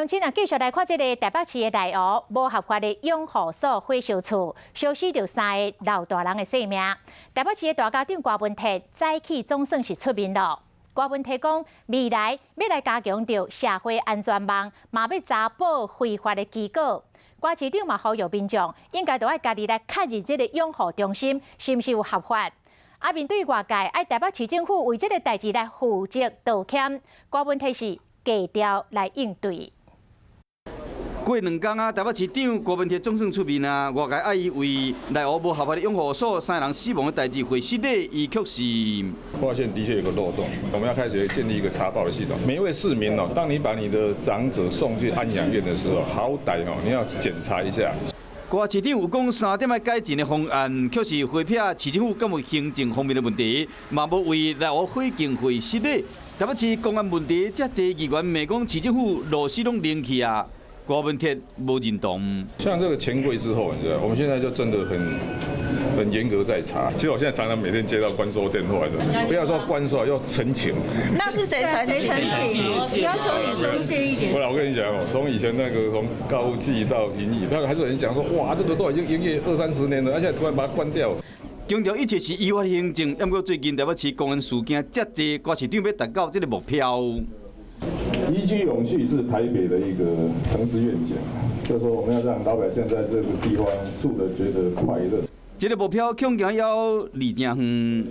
乡亲啊，继续来看这个台北市的内湖无合法的永和所回收处，消失着3个老大人的性命。台北市的大家长郭文铁早起总算是出面了。郭文铁讲，未来要来加强着社会安全网，嘛要查捕非法的机构。郭市长嘛呼吁民众，应该都要家己来确认这个永和中心是毋是有合法。啊，面对外界爱台北市政府为这个代志来负责道歉，郭文铁是低调来应对。 过2天啊，台北市长郭文铁总算出面啊，外界爱伊为内湖无合法的永和所3人死亡的代志回失礼，伊却是发现的确有个漏洞，我们要开始建立一个查报的系统。每一位市民哦，当你把你的长者送去安养院的时候，好歹哦你要检查一下。郭市长有讲3点要改进的方案，却是回避市政府敢有行政方面的问题，嘛无为内湖火警会失礼。台北市公安问题，遮侪议员骂讲市政府螺丝拢拧去啊。 郭文铁无认同。像这个钱柜之后，你知道，我们现在就真的很严格在查。其实我现在常常每天接到关说电话的，不要说关说，要陈情。那是谁陈情？要求你松懈一点。不然我跟你讲哦，从以前那个从高技到银翼，他还是有人讲说，哇，这个都已经营业20-30年了，而且突然把它关掉。 强调一切是依法行政，不过最近台北市公安事件遮侪，郭市长要达到这个目标。 宜居永续是台北的一个城市愿景，就是说我们要让老百姓在这个地方住得觉得快乐。这个目标恐惊要离真远。